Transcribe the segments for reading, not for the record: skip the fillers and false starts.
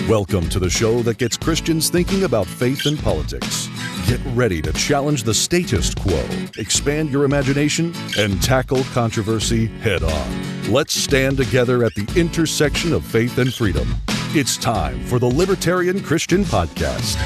Welcome to the show that gets Christians thinking about faith and politics. Get ready to challenge the status quo, expand your imagination, and tackle controversy head on. Let's stand together at the intersection of faith and freedom. It's time for the Libertarian Christian Podcast.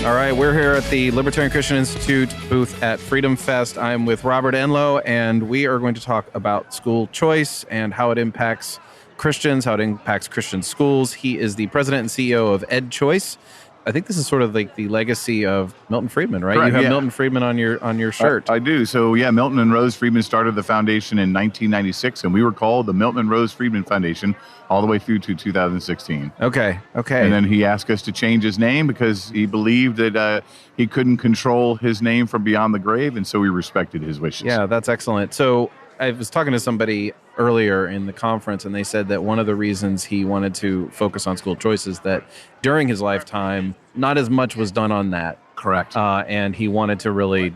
All right, we're here at the Libertarian Christian Institute booth at FreedomFest. I'm with Robert Enlow, and we are going to talk about school choice and how it impacts Christians, how it impacts Christian schools. He is the president and CEO of EdChoice. I think this is sort of like the legacy of Milton Friedman, right? Correct, you have yeah. Milton Friedman on your shirt. I do. So, yeah, Milton and Rose Friedman started the foundation in 1996, and we were called the Milton and Rose Friedman Foundation all the way through to 2016. Okay. And then he asked us to change his name because he believed that he couldn't control his name from beyond the grave, and so we respected his wishes. Yeah, that's excellent. So I was talking to somebody earlier in the conference, and they said that one of the reasons he wanted to focus on school choice is that during his lifetime, not as much was done on that. Correct. And he wanted to really,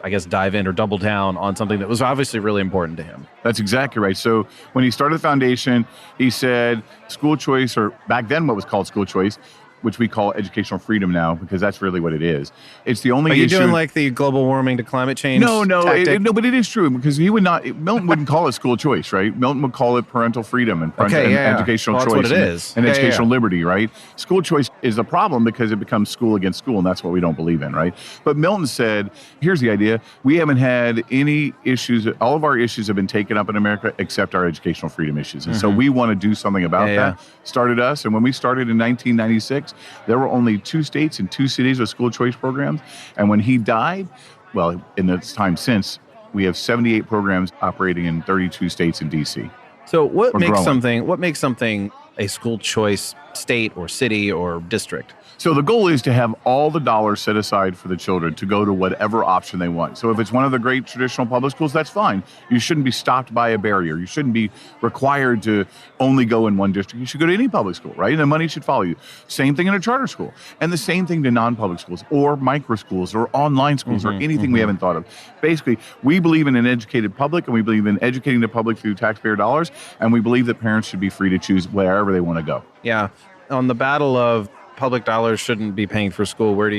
I guess, dive in or double down on something that was obviously really important to him. That's exactly right. So when he started the foundation, he said school choice, or back then what was called school choice, which we call educational freedom now, because that's really what it is. It's the only issue. Are you issue. doing like the global warming to climate change? No, tactic? But it is true, because Milton wouldn't call it school choice, right? Milton would call it parental freedom and educational choice. That's what it is. And educational liberty, right? School choice is a problem because it becomes school against school, and that's what we don't believe in, right? But Milton said, here's the idea. We haven't had any issues. All of our issues have been taken up in America except our educational freedom issues. And so we want to do something about that. Started us. And when we started in 1996, there were only 2 states and 2 cities with school choice programs. And when he died, well, in the time since, we have 78 programs operating in 32 states in D.C. So what makes something a school choice state or city or district? So the goal is to have all the dollars set aside for the children to go to whatever option they want. So if it's one of the great traditional public schools, that's fine. You shouldn't be stopped by a barrier. You shouldn't be required to only go in one district. You should go to any public school, right? And the money should follow you. Same thing in a charter school. And the same thing to non-public schools or micro schools or online schools or anything we haven't thought of. Basically, we believe in an educated public, and we believe in educating the public through taxpayer dollars, and we believe that parents should be free to choose wherever they want to go. Yeah. On the battle of public dollars shouldn't be paying for school, how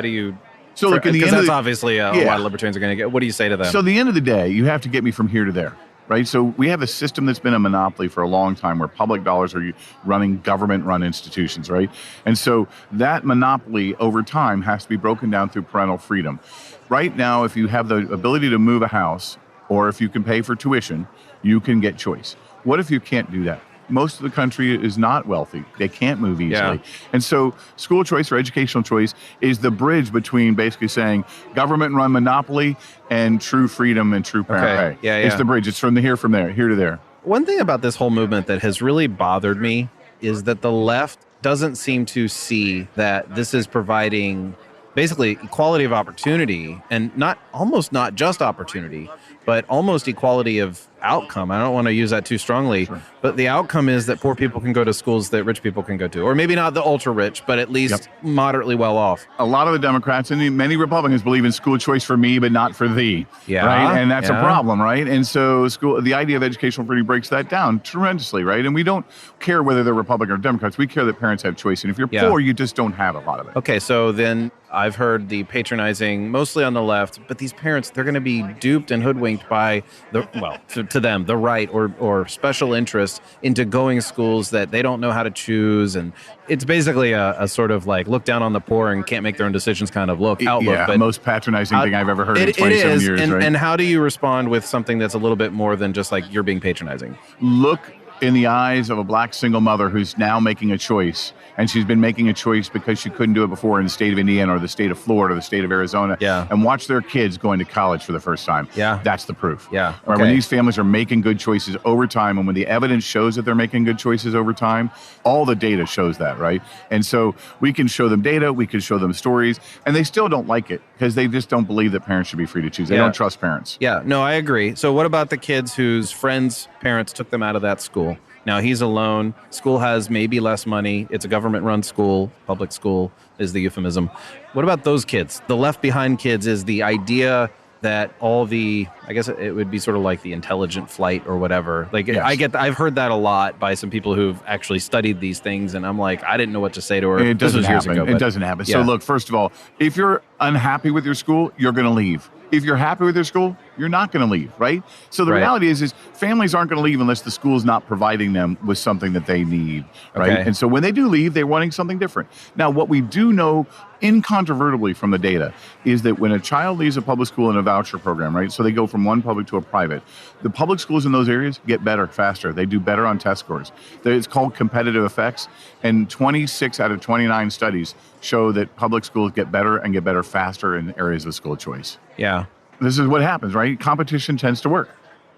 do you... So look, because that's obviously a lot of libertarians are going to get. What do you say to them? So at the end of the day, you have to get me from here to there, right? So we have a system that's been a monopoly for a long time where public dollars are running government-run institutions, right? And so that monopoly over time has to be broken down through parental freedom. Right now, if you have the ability to move a house or if you can pay for tuition, you can get choice. What if you can't do that? Most of the country is not wealthy. They can't move easily. Yeah. And so school choice or educational choice is the bridge between basically saying government-run monopoly and true freedom and true parent pay. It's the bridge. It's from here to there. One thing about this whole movement that has really bothered me is that the left doesn't seem to see that this is providing basically equality of opportunity, and almost not just opportunity, but almost equality of outcome. I don't want to use that too strongly, but the outcome is that poor people can go to schools that rich people can go to, or maybe not the ultra rich, but at least moderately well off. A lot of the Democrats and many Republicans believe in school choice for me, but not for thee. Right? And that's a problem, right? And so the idea of educational freedom breaks that down tremendously, right? And we don't care whether they're Republican or Democrats. We care that parents have choice. And if you're poor, you just don't have a lot of it. Okay, so then I've heard the patronizing, mostly on the left, but these parents, they're going to be duped and hoodwinked by to them, the right or special interest into going schools that they don't know how to choose. And it's basically a sort of like look down on the poor and can't make their own decisions kind of outlook. Yeah, but most patronizing thing I've ever heard in 27 years. And, right? And how do you respond with something that's a little bit more than just like you're being patronizing? Look in the eyes of a black single mother who's now making a choice. And she's been making a choice because she couldn't do it before in the state of Indiana or the state of Florida or the state of Arizona. Yeah. And watch their kids going to college for the first time. Yeah. That's the proof. Yeah. Okay. Right, when these families are making good choices over time, and when the evidence shows that they're making good choices over time, all the data shows that, right? And so we can show them data, we can show them stories, and they still don't like it because they just don't believe that parents should be free to choose. They don't trust parents. Yeah, no, I agree. So what about the kids whose friends' parents took them out of that school? Now he's alone. School has maybe less money. It's a government-run school. Public school is the euphemism. What about those kids? The left behind kids is the idea that all the I guess it would be sort of like the intelligent flight or whatever. Like Yes. I've heard that a lot by some people who've actually studied these things, and I'm like, I didn't know what to say to her. It doesn't This was years happen. ago, It but doesn't happen. yeah. So look, first of all, if you're unhappy with your school, you're going to leave. If you're happy with your school, you're not going to leave, right? So the Right. reality is families aren't going to leave unless the school's not providing them with something that they need, right? Okay. And so when they do leave, they're wanting something different. Now, what we do know incontrovertibly from the data is that when a child leaves a public school in a voucher program, right? So they go from one public to a private, the public schools in those areas get better faster. They do better on test scores. It's called competitive effects. And 26 out of 29 studies show that public schools get better faster in areas of school choice. Yeah. This is what happens, right? Competition tends to work.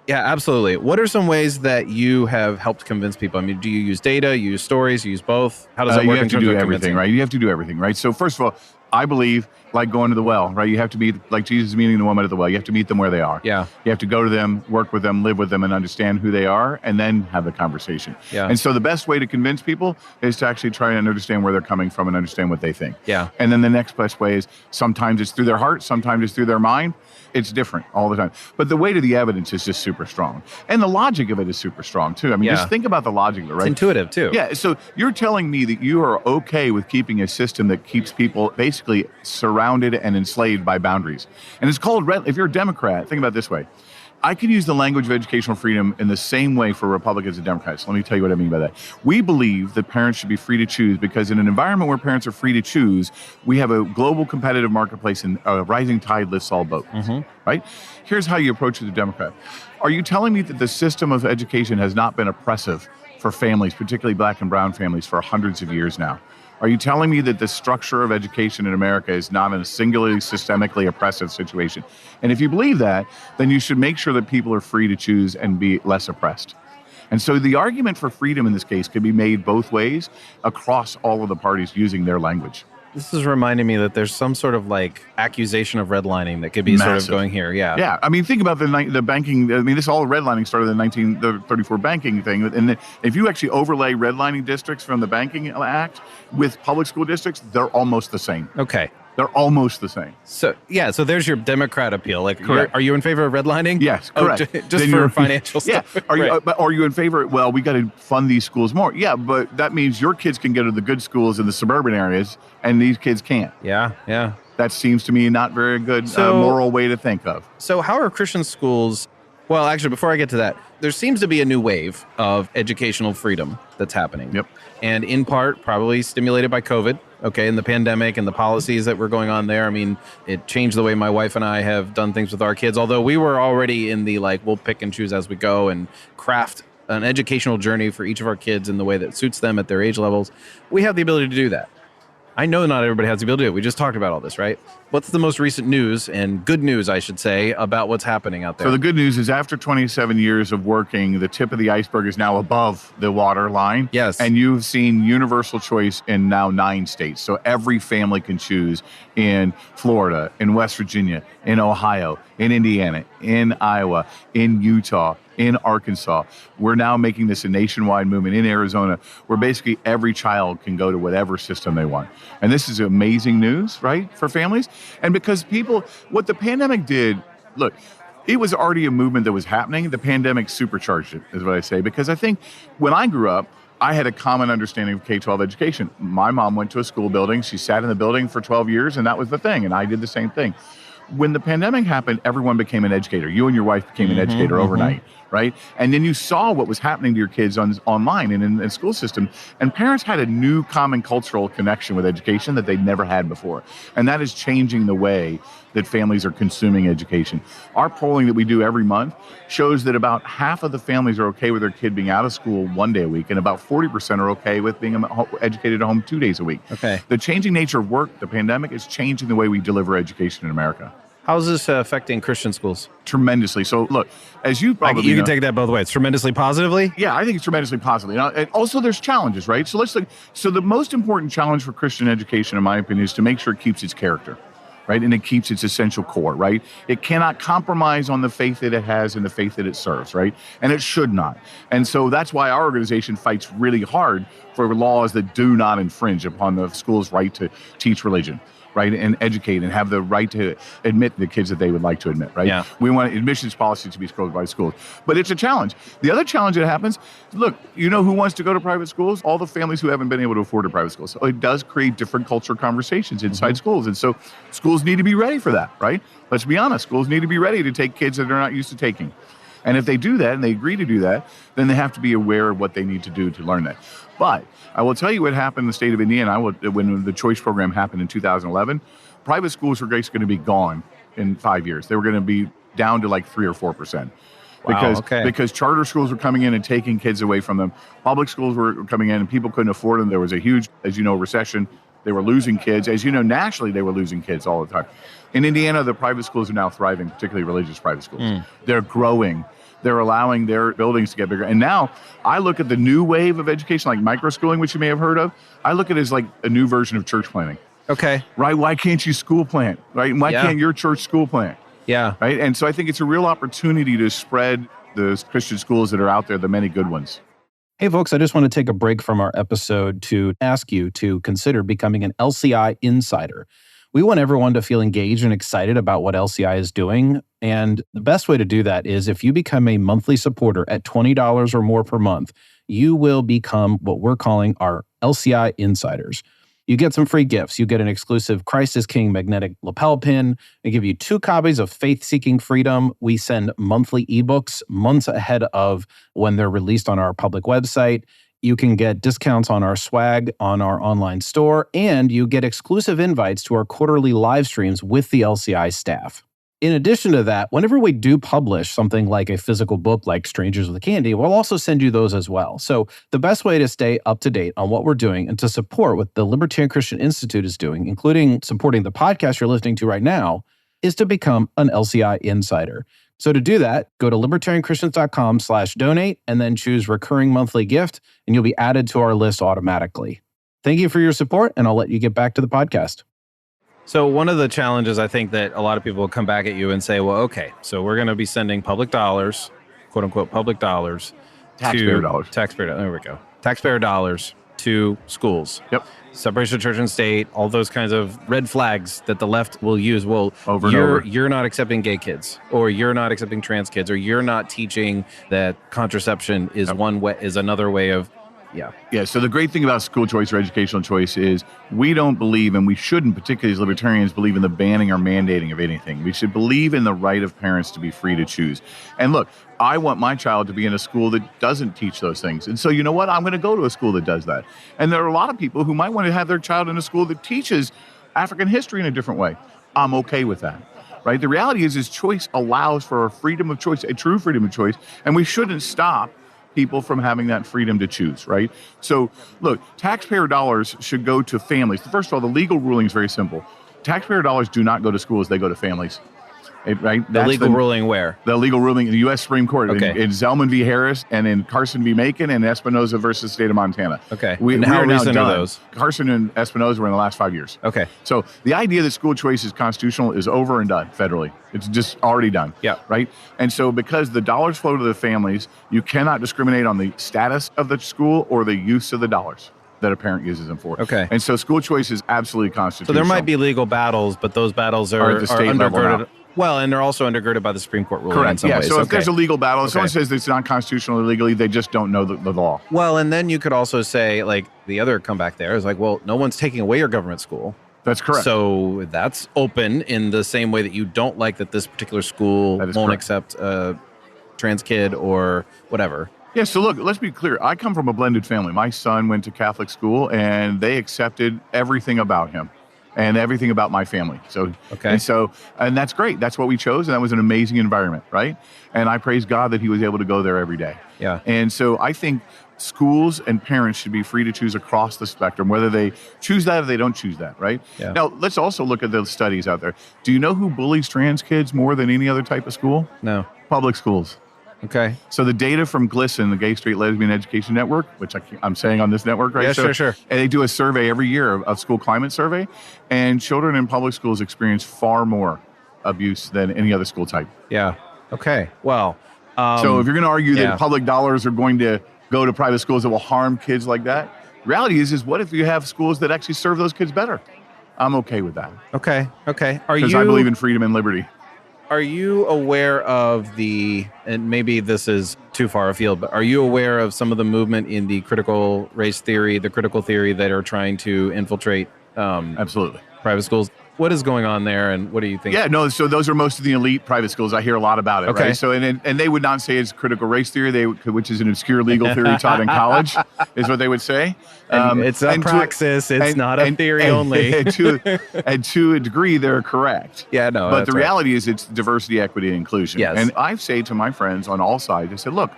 Yeah, absolutely. What are some ways that you have helped convince people? I mean, do you use data, you use stories, you use both? How does that You work have in to terms do of everything, convincing? right? You have to do everything, right? So first of all, I believe like going to the well, right? You have to meet like Jesus meeting the woman at the well. You have to meet them where they are. Yeah. You have to go to them, work with them, live with them, and understand who they are, and then have the conversation. Yeah. And so the best way to convince people is to actually try and understand where they're coming from and understand what they think. Yeah. And then the next best way is sometimes it's through their heart, sometimes it's through their mind. It's different all the time. But the weight of the evidence is just super strong. And the logic of it is super strong, too. I mean, Yeah. just think about the logic of it, right? It's intuitive too. Yeah, so you're telling me that you are okay with keeping a system that keeps people basically surrounded and enslaved by boundaries. And it's called, if you're a Democrat, think about it this way. I could use the language of educational freedom in the same way for Republicans and Democrats. Let me tell you what I mean by that. We believe that parents should be free to choose because in an environment where parents are free to choose, we have a global competitive marketplace and a rising tide lifts all boats, right? Here's how you approach it as a Democrat. Are you telling me that the system of education has not been oppressive for families, particularly black and brown families, for hundreds of years now? Are you telling me that the structure of education in America is not in a singularly systemically oppressive situation? And if you believe that, then you should make sure that people are free to choose and be less oppressed. And so the argument for freedom in this case could be made both ways across all of the parties using their language. This is reminding me that there's some sort of like accusation of redlining that could be sort of Massive. going here. Yeah. Yeah, I mean, think about the banking. I mean, this all redlining started in the 1934 banking thing. And if you actually overlay redlining districts from the Banking Act with public school districts, they're almost the same. Okay. They're almost the same. So so there's your Democrat appeal. Like, Correct. are you in favor of redlining? Yes, correct. Just Then for you're- financial stuff. Yeah. Right. Are you in favor? Well, we got to fund these schools more. Yeah, but that means your kids can go to the good schools in the suburban areas, and these kids can't. Yeah. Yeah. That seems to me not very good So- moral way to think of. So how are Christian schools? Well, actually, before I get to that, there seems to be a new wave of educational freedom that's happening. Yep. And in part, probably stimulated by COVID, okay, and the pandemic and the policies that were going on there. I mean, it changed the way my wife and I have done things with our kids, although we were already in the, like, we'll pick and choose as we go and craft an educational journey for each of our kids in the way that suits them at their age levels. We have the ability to do that. I know not everybody has the ability to do it. We just talked about all this, right? What's the most recent news, and good news, I should say, about what's happening out there? So the good news is after 27 years of working, the tip of the iceberg is now above the water line. Yes. And you've seen universal choice in now 9 states. So every family can choose in Florida, in West Virginia, in Ohio, in Indiana, in Iowa, in Utah, in Arkansas. We're now making this a nationwide movement in Arizona where basically every child can go to whatever system they want. And this is amazing news, right, for families? And because people, what the pandemic did, look, it was already a movement that was happening. The pandemic supercharged it, is what I say, because I think when I grew up, I had a common understanding of K-12 education. My mom went to a school building. She sat in the building for 12 years, and that was the thing, and I did the same thing. When the pandemic happened, everyone became an educator. You and your wife became an educator overnight, right? And then you saw what was happening to your kids online and in the school system. And parents had a new common cultural connection with education that they'd never had before. And that is changing the way that families are consuming education. Our polling that we do every month shows that about half of the families are okay with their kid being out of school 1 day a week, and about 40% are okay with being educated at home 2 days a week. Okay. The changing nature of work, the pandemic, is changing the way we deliver education in America. How's this affecting Christian schools? Tremendously. So look, as you probably You know, can take that both ways. Tremendously positively? yeah, I think it's tremendously positive. Now, and also there's challenges, right? So let's look. So the most important challenge for Christian education, in my opinion, is to make sure it keeps its character, right? And it keeps its essential core, right? It cannot compromise on the faith that it has and the faith that it serves, right? And it should not. And so that's why our organization fights really hard for laws that do not infringe upon the school's right to teach religion. right? And educate and have the right to admit the kids that they would like to admit, right? Yeah. We want admissions policy to be scrubbed by schools. But it's a challenge. The other challenge that happens, look, you know who wants to go to private schools? All the families who haven't been able to afford a private school. So it does create different cultural conversations inside schools. And so schools need to be ready for that, right? Let's be honest. Schools need to be ready to take kids that they're not used to taking. And if they do that and they agree to do that, then they have to be aware of what they need to do to learn that. But I will tell you what happened in the state of Indiana. When the choice program happened in 2011, private schools were going to be gone in 5 years. They were going to be down to like 3 or 4%. Because charter schools were coming in and taking kids away from them. Public schools were coming in and people couldn't afford them. There was a huge, as you know, recession. They were losing kids. As you know, nationally, they were losing kids all the time. In Indiana, the private schools are now thriving, particularly religious private schools. They're growing. They're allowing their buildings to get bigger. And now I look at the new wave of education, like microschooling, which you may have heard of. I look at it as like a new version of church planting. Okay. Right? Why can't you school plant? Right? Why can't your church school plant? Yeah. Right? And so I think it's a real opportunity to spread the Christian schools that are out there, the many good ones. Hey, folks, I just want to take a break from our episode to ask you to consider becoming an LCI insider. We want everyone to feel engaged and excited about what LCI is doing. And the best way to do that is if you become a monthly supporter at $20 or more per month, you will become what we're calling our LCI insiders. You get some free gifts. You get an exclusive Christ is King magnetic lapel pin. They give you 2 copies of Faith Seeking Freedom. We send monthly ebooks months ahead of when they're released on our public website. You can get discounts on our swag on our online store, and you get exclusive invites to our quarterly live streams with the LCI staff. In addition to that, whenever we do publish something like a physical book like Strangers with Candy, we'll also send you those as well. So the best way to stay up to date on what we're doing and to support what the Libertarian Christian Institute is doing, including supporting the podcast you're listening to right now, is to become an LCI insider. So to do that, go to libertarianchristians.com/donate and then choose recurring monthly gift, and you'll be added to our list automatically. Thank you for your support, and I'll let you get back to the podcast. So one of the challenges I think that a lot of people will come back at you and say, well, okay, so we're going to be sending public dollars, quote unquote, public dollars. Taxpayer dollars. There we go. Taxpayer dollars to schools. Yep. Separation of church and state, all those kinds of red flags that the left will use. Well, you're not accepting gay kids, or you're not accepting trans kids, or you're not teaching that contraception is another way of. Yeah. So the great thing about school choice or educational choice is we don't believe, and we shouldn't, particularly as libertarians, believe in the banning or mandating of anything. We should believe in the right of parents to be free to choose. And look, I want my child to be in a school that doesn't teach those things. And so you know what? I'm going to go to a school that does that. And there are a lot of people who might want to have their child in a school that teaches African history in a different way. I'm okay with that. Right? The reality is choice allows for a freedom of choice, a true freedom of choice, and we shouldn't stop people from having that freedom to choose, right? So, look, taxpayer dollars should go to families. First of all, the legal ruling is very simple. Taxpayer dollars do not go to schools, they go to families. Right? The legal ruling where? The legal ruling in the U.S. Supreme Court. Okay. In Zellman v. Harris and in Carson v. Macon and Espinoza versus State of Montana. Okay. We how are now recent done. Are those? Carson and Espinoza were in the last 5 years. Okay. So the idea that school choice is constitutional is over and done federally. It's just already done. Yeah. Right? And so because the dollars flow to the families, you cannot discriminate on the status of the school or the use of the dollars that a parent uses them for. Okay. And so school choice is absolutely constitutional. So there might be legal battles, but those battles are at the state level undergirded. now. Well, and they're also undergirded by the Supreme Court ruling Correct. in some Yeah. ways. So if there's a legal battle, if someone says it's not constitutional or legally, they just don't know the law. Well, and then you could also say, like, the other comeback there is like, well, no one's taking away your government school. That's correct. So that's open in the same way that you don't like that this particular school won't accept a trans kid or whatever. Yeah, so look, let's be clear. I come from a blended family. My son went to Catholic school, and they accepted everything about him and everything about my family. So, and that's great. That's what we chose, and that was an amazing environment, right? And I praise God that he was able to go there every day. Yeah. And so I think schools and parents should be free to choose across the spectrum, whether they choose that or they don't choose that, right? Yeah. Now, let's also look at the studies out there. Do you know who bullies trans kids more than any other type of school? No. Public schools. Okay. So the data from GLSEN, the Gay, Straight, Lesbian Education Network, which I'm saying on this network, right? Yeah, sure. And they do a survey every year, a school climate survey, and children in public schools experience far more abuse than any other school type. Yeah. Okay. Well. So if you're going to argue that public dollars are going to go to private schools that will harm kids like that, the reality is what if you have schools that actually serve those kids better? I'm okay with that. Okay. Because I believe in freedom and liberty. Are you aware of and maybe this is too far afield, but are you aware of some of the movement in the critical race theory, the critical theory that are trying to infiltrate Absolutely. private schools? What is going on there, and what do you think? Yeah, no, so those are most of the elite private schools. I hear a lot about it, Okay. right? So, and they would not say it's critical race theory, which is an obscure legal theory taught in college, is what they would say. And it's a praxis, it's not a theory only. And to a degree, they're correct. Yeah, no, but the reality is it's diversity, equity, and inclusion. Yes. And I say to my friends on all sides, I said, look,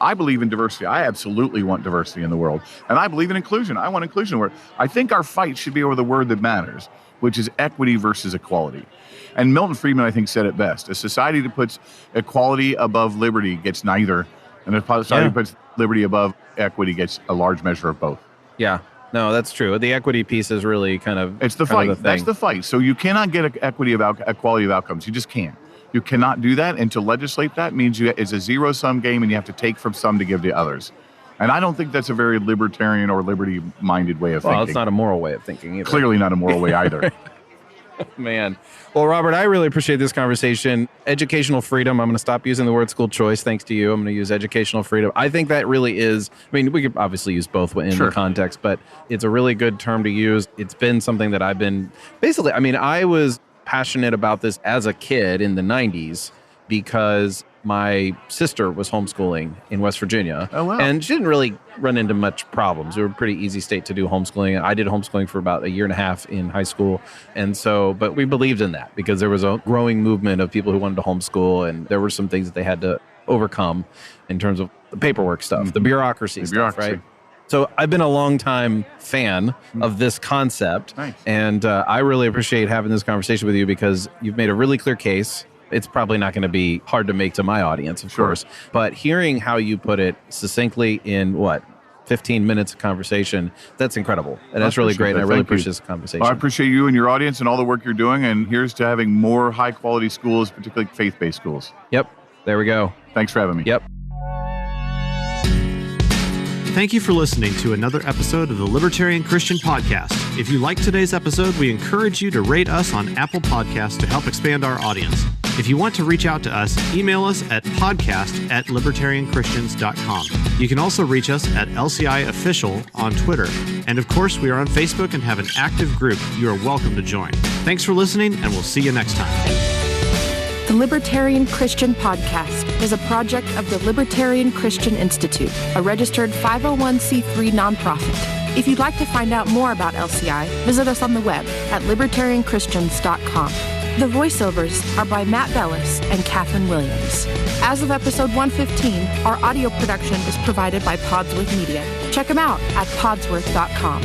I believe in diversity. I absolutely want diversity in the world. And I believe in inclusion. I want inclusion in the world. I think our fight should be over the word that matters, which is equity versus equality. And Milton Friedman, I think, said it best. A society that puts equality above liberty gets neither. And a society that puts liberty above equity gets a large measure of both. Yeah. No, that's true. The equity piece is really kind of... It's the fight. That's the fight. So you cannot get equality of outcomes. You just can't. You cannot do that. And to legislate that means it's a zero-sum game, and you have to take from some to give to others. And I don't think that's a very libertarian or liberty-minded way of thinking. Well, it's not a moral way of thinking either. Clearly not a moral way either. Man. Well, Robert, I really appreciate this conversation. Educational freedom. I'm going to stop using the word school choice thanks to you. I'm going to use educational freedom. I think that really is, I mean, we could obviously use both in the context, but it's a really good term to use. It's been something that I've been basically, I mean, I was passionate about this as a kid in the 90s because my sister was homeschooling in West Virginia. Oh, wow. And she didn't really run into much problems. We were a pretty easy state to do homeschooling. I did homeschooling for about a year and a half in high school. And so, but we believed in that because there was a growing movement of people who wanted to homeschool, and there were some things that they had to overcome in terms of the paperwork stuff, the bureaucracy stuff, right? So I've been a long time fan of this concept. Nice. And I really appreciate having this conversation with you because you've made a really clear case. It's probably not going to be hard to make to my audience, of course. But hearing how you put it succinctly in 15 minutes of conversation, that's incredible. And that's really great. And I really appreciate this conversation. Well, I appreciate you and your audience and all the work you're doing. And here's to having more high quality schools, particularly faith-based schools. Yep. There we go. Thanks for having me. Yep. Thank you for listening to another episode of the Libertarian Christian Podcast. If you liked today's episode, we encourage you to rate us on Apple Podcasts to help expand our audience. If you want to reach out to us, email us at podcast@libertarianchristians.com. You can also reach us at LCI Official on Twitter. And of course, we are on Facebook and have an active group you are welcome to join. Thanks for listening, and we'll see you next time. The Libertarian Christian Podcast is a project of the Libertarian Christian Institute, a registered 501c3 nonprofit. If you'd like to find out more about LCI, visit us on the web at libertarianchristians.com. The voiceovers are by Matt Bellis and Catherine Williams. As of episode 115, our audio production is provided by Podsworth Media. Check them out at podsworth.com.